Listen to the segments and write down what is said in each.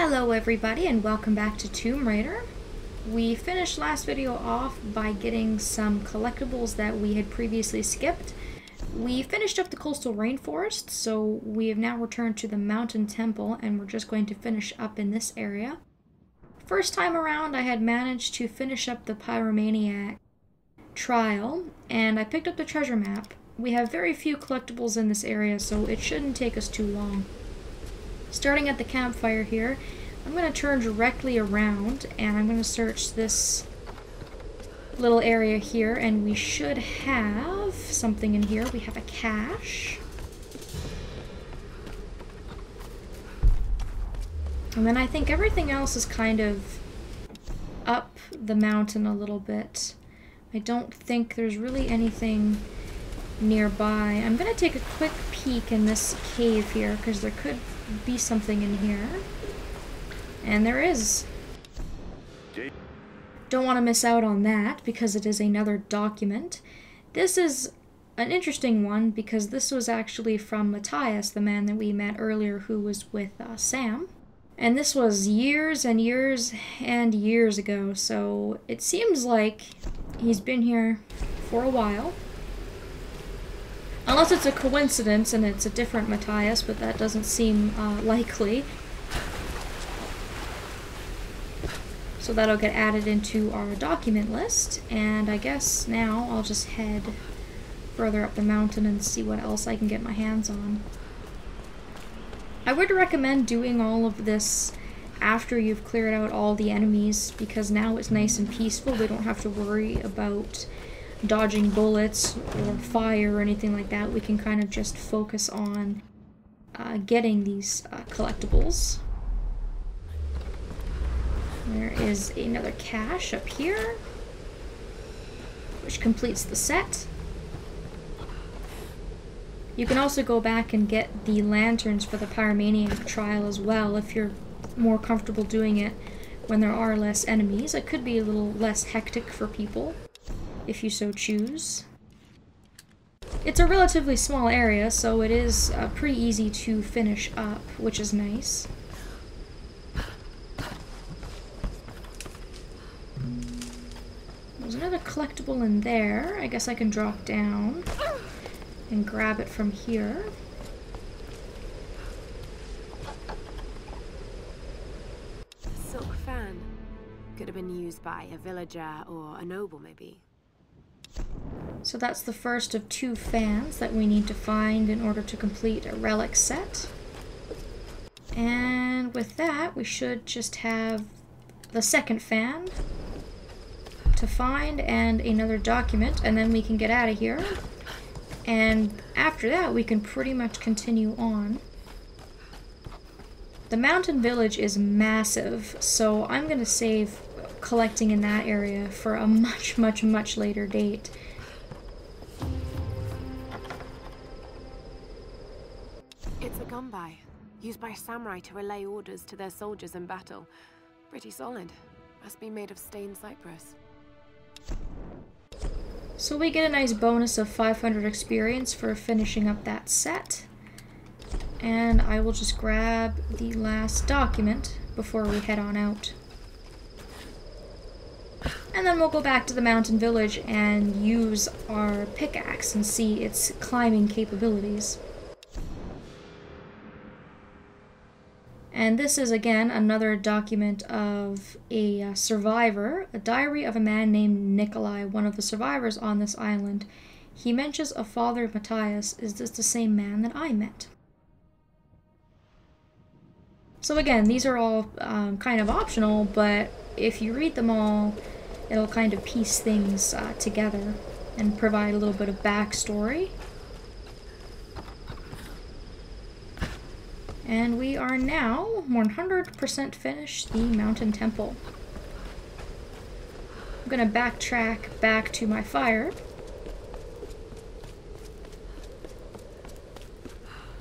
Hello everybody and welcome back to Tomb Raider. We finished last video off by getting some collectibles that we had previously skipped. We finished up the coastal rainforest, so we have now returned to the mountain temple and we're just going to finish up in this area. First time around I had managed to finish up the pyromaniac trial and I picked up the treasure map. We have very few collectibles in this area, so it shouldn't take us too long. Starting at the campfire here, I'm going to turn directly around and I'm going to search this little area here, and we should have something in here. We have a cache. And then I think everything else is kind of up the mountain a little bit. I don't think there's really anything nearby. I'm going to take a quick peek in this cave here because there could be something in here. And there is. Don't want to miss out on that because it is another document. This is an interesting one because this was actually from Matthias, the man that we met earlier who was with Sam. And this was years and years and years ago, so it seems like he's been here for a while. Unless it's a coincidence and it's a different Matthias, but that doesn't seem likely. So that'll get added into our document list, and I guess now I'll just head further up the mountain and see what else I can get my hands on. I would recommend doing all of this after you've cleared out all the enemies, because now it's nice and peaceful. We don't have to worry about dodging bullets or fire or anything like that. We can kind of just focus on getting these collectibles. There is another cache up here, which completes the set. You can also go back and get the lanterns for the pyromaniac trial as well if you're more comfortable doing it when there are less enemies. It could be a little less hectic for people if you so choose. It's a relatively small area, so it is pretty easy to finish up, which is nice. There's another collectible in there. I guess I can drop down and grab it from here. A silk fan. Could have been used by a villager or a noble, maybe. So that's the first of 2 fans that we need to find in order to complete a relic set. And with that, we should just have the second fan to find and another document, and then we can get out of here. And after that, we can pretty much continue on. The mountain village is massive, so I'm going to save collecting in that area for a much later date. It's a gunbai, used by samurai to relay orders to their soldiers in battle. Pretty solid. Must be made of stained cypress. So we get a nice bonus of 500 experience for finishing up that set. And I will just grab the last document before we head on out. And then we'll go back to the mountain village and use our pickaxe and see its climbing capabilities. And this is again another document of a survivor, a diary of a man named Nikolai, one of the survivors on this island. He mentions a father of Matthias. Is this the same man that I met? So again, these are all kind of optional, but if you read them all, it'll kind of piece things together and provide a little bit of backstory. And we are now 100% finished the mountain temple. I'm going to backtrack back to my fire.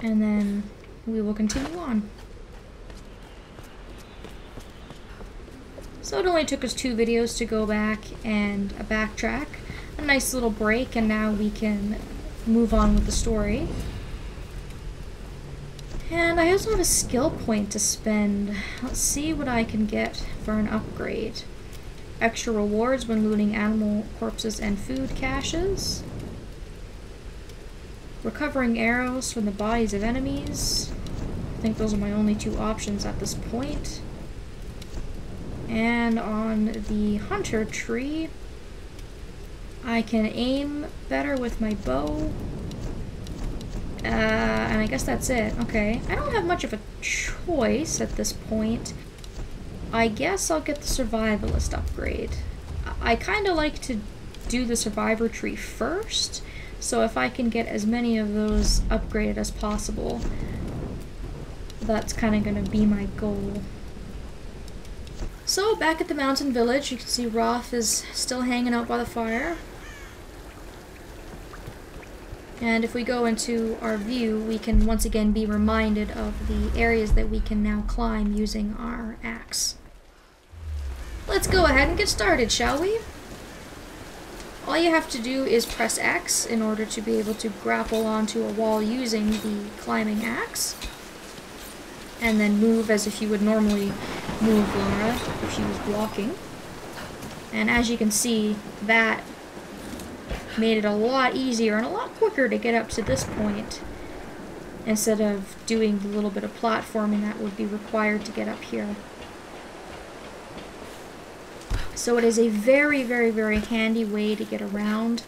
And then we will continue on. So it only took us 2 videos to go back and backtrack. A nice little break, and now we can move on with the story. And I also have a skill point to spend. Let's see what I can get for an upgrade. Extra rewards when looting animal corpses and food caches. Recovering arrows from the bodies of enemies. I think those are my only two options at this point. And on the hunter tree, I can aim better with my bow. And I guess that's it. Okay. I don't have much of a choice at this point. I guess I'll get the survivalist upgrade. I kind of like to do the survivor tree first, so if I can get as many of those upgraded as possible, that's kind of going to be my goal. So, back at the mountain village, you can see Roth is still hanging out by the fire. And if we go into our view, we can once again be reminded of the areas that we can now climb using our axe. Let's go ahead and get started, shall we? All you have to do is press X in order to be able to grapple onto a wall using the climbing axe. And then move as if you would normally move Laura if she was walking. And as you can see, that made it a lot easier and a lot quicker to get up to this point, instead of doing the little bit of platforming that would be required to get up here. So it is a very, very, very handy way to get around.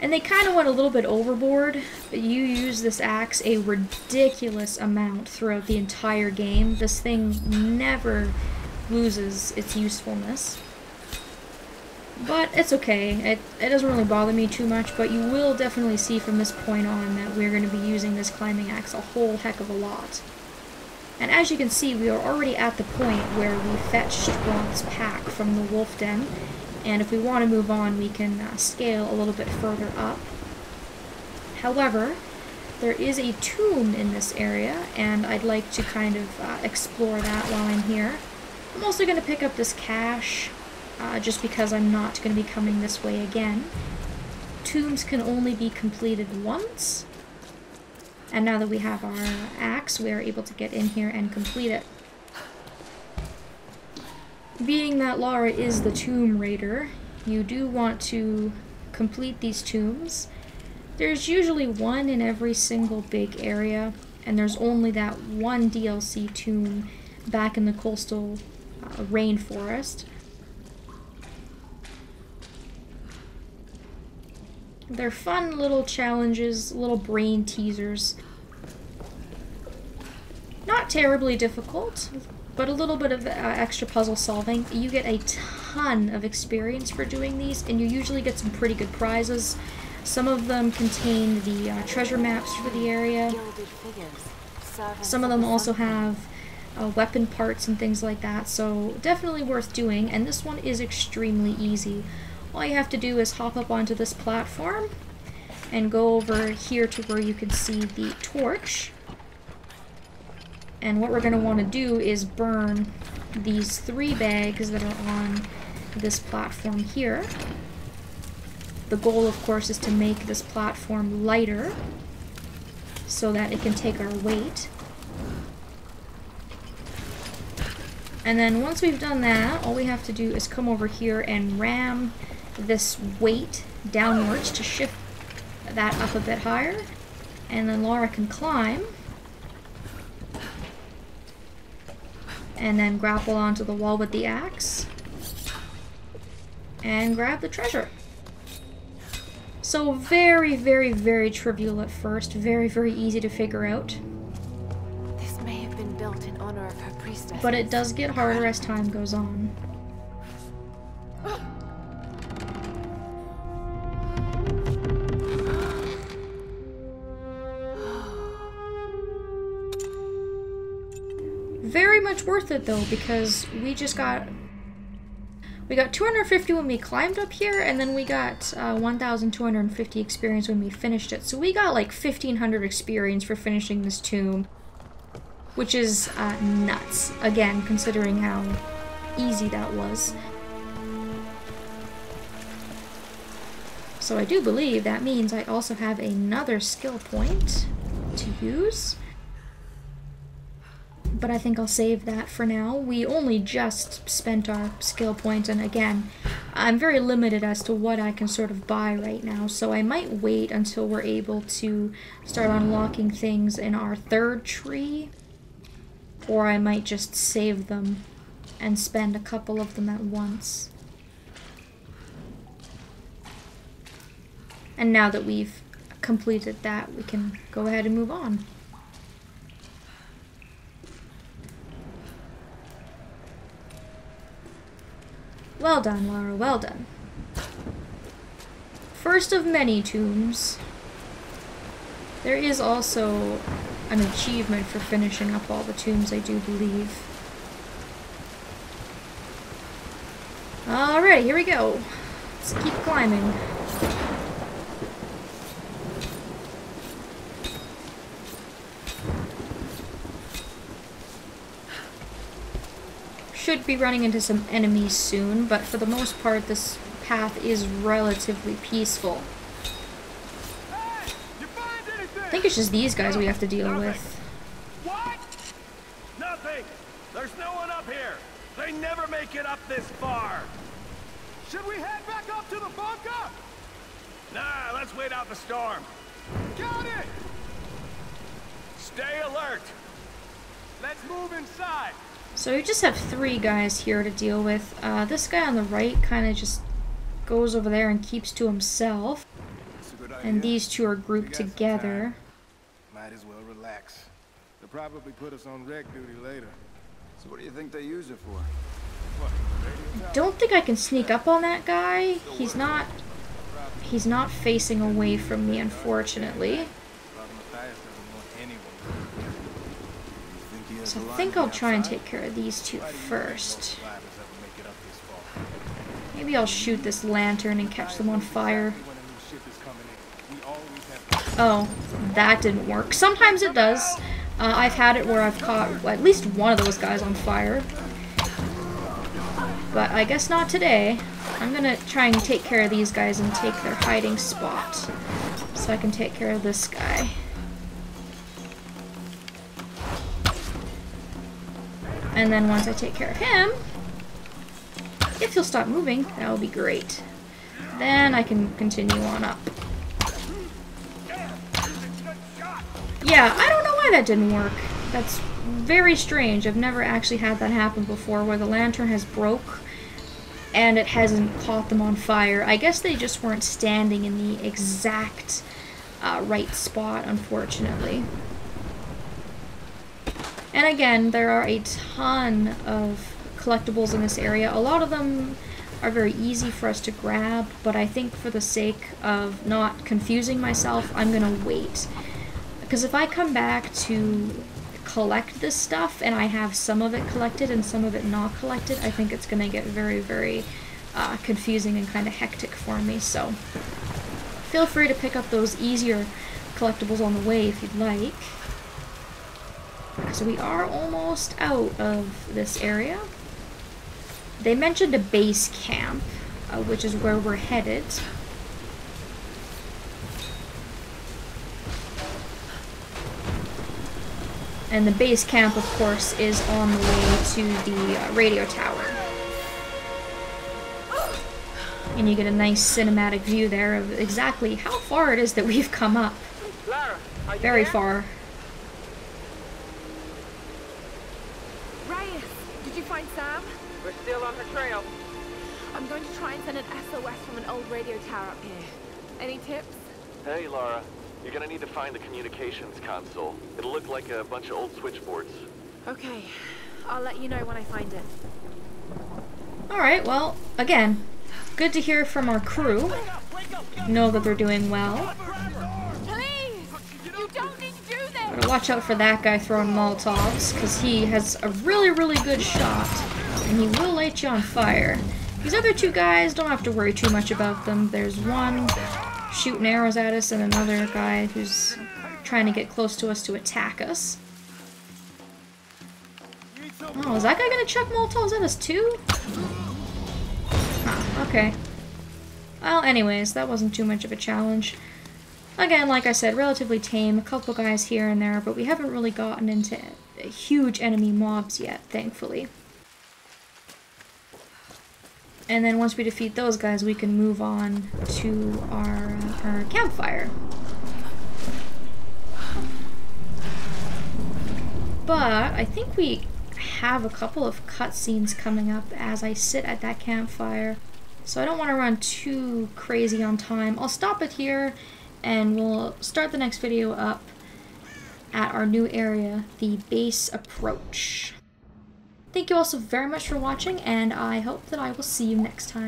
And they kind of went a little bit overboard, but you use this axe a ridiculous amount throughout the entire game. This thing never loses its usefulness. But it's okay. It doesn't really bother me too much, but you will definitely see from this point on that we're going to be using this climbing axe a whole heck of a lot. And as you can see, we are already at the point where we fetched Roth's pack from the wolf den, and if we want to move on, we can scale a little bit further up. However, there is a tomb in this area, and I'd like to kind of explore that while I'm here. I'm also going to pick up this cache, just because I'm not going to be coming this way again. Tombs can only be completed once, and now that we have our axe, we are able to get in here and complete it. Being that Laura is the tomb raider, you do want to complete these tombs. There's usually one in every single big area, and there's only that one DLC tomb back in the coastal rainforest. They're fun little challenges, little brain teasers. Not terribly difficult, but a little bit of extra puzzle solving. You get a ton of experience for doing these, and you usually get some pretty good prizes. Some of them contain the treasure maps for the area. Some of them also have weapon parts and things like that, so definitely worth doing, and this one is extremely easy. All you have to do is hop up onto this platform and go over here to where you can see the torch. And what we're going to want to do is burn these 3 bags that are on this platform here. The goal, of course, is to make this platform lighter so that it can take our weight. And then once we've done that, all we have to do is come over here and ram this weight downwards to shift that up a bit higher. And then Laura can climb and then grapple onto the wall with the axe and grab the treasure. So very, very, very trivial at first, very, very easy to figure out. This may have been built in honor of her priestess. But it does get harder as time goes on. Very much worth it though, because we got 250 when we climbed up here, and then we got 1,250 experience when we finished it. So we got like 1,500 experience for finishing this tomb, which is nuts, again, considering how easy that was. So I do believe that means I also have another skill point to use. but I think I'll save that for now. We only just spent our skill points, and again, I'm very limited as to what I can sort of buy right now, so I might wait until we're able to start unlocking things in our third tree, or I might just save them and spend a couple of them at once. And now that we've completed that, we can go ahead and move on. Well done, Lara, well done. First of many tombs. There is also an achievement for finishing up all the tombs, I do believe. Alright, here we go. Let's keep climbing. Should be running into some enemies soon, but for the most part this path is relatively peaceful. Hey, you find anything? I think it's just these guys we have to deal with. What? Nothing. There's no one up here. They never make it up this far. Should we head back up to the bunker? Nah, let's wait out the storm. Got it. Stay alert. Let's move inside. So we just have 3 guys here to deal with. This guy on the right kind of just goes over there and keeps to himself. And these 2 are grouped together. Might as well relax. They'll probably put us on rec duty later. So what do you think they use it for? What? Don't think I can sneak up on that guy. He's not facing away from me, unfortunately. So I think I'll try and take care of these 2 first. Maybe I'll shoot this lantern and catch them on fire. Oh, that didn't work. Sometimes it does. I've had it where I've caught at least one of those guys on fire. But I guess not today. I'm gonna try and take care of these guys and take their hiding spot. So I can take care of this guy. And then once I take care of him, if he'll stop moving, that will be great. Then I can continue on up. Yeah, I don't know why that didn't work. That's very strange. I've never actually had that happen before, where the lantern has broke and it hasn't caught them on fire. I guess they just weren't standing in the exact right spot, unfortunately. And again, there are a ton of collectibles in this area. A lot of them are very easy for us to grab, but I think for the sake of not confusing myself, I'm gonna wait. Because if I come back to collect this stuff and I have some of it collected and some of it not collected, I think it's gonna get very, very confusing and kind of hectic for me. So feel free to pick up those easier collectibles on the way if you'd like. So we are almost out of this area. They mentioned a base camp, which is where we're headed. And the base camp, of course, is on the way to the radio tower. And you get a nice cinematic view there of exactly how far it is that we've come up. Lara, are you Very there? far. Reyes, did you find Sam? We're still on her trail. I'm going to try and send an SOS from an old radio tower up here. Any tips? Hey, Lara. You're gonna need to find the communications console. It'll look like a bunch of old switchboards. Okay, I'll let you know when I find it. Alright, well, again, good to hear from our crew. Know that they're doing well. Please! You don't need to do this! Gotta watch out for that guy throwing Molotovs, because he has a really, really good shot, and he will light you on fire. These other 2 guys, don't have to worry too much about them. There's one shooting arrows at us and another guy who's trying to get close to us to attack us. Oh, is that guy gonna chuck Molotovs at us too? Huh, okay. Well, anyways, that wasn't too much of a challenge. Again, like I said, relatively tame, a couple guys here and there, but we haven't really gotten into huge enemy mobs yet, thankfully. And then once we defeat those guys, we can move on to our campfire. But I think we have a couple of cutscenes coming up as I sit at that campfire, so I don't want to run too crazy on time. I'll stop it here and we'll start the next video up at our new area, the base approach. Thank you all so very much for watching, and I hope that I will see you next time.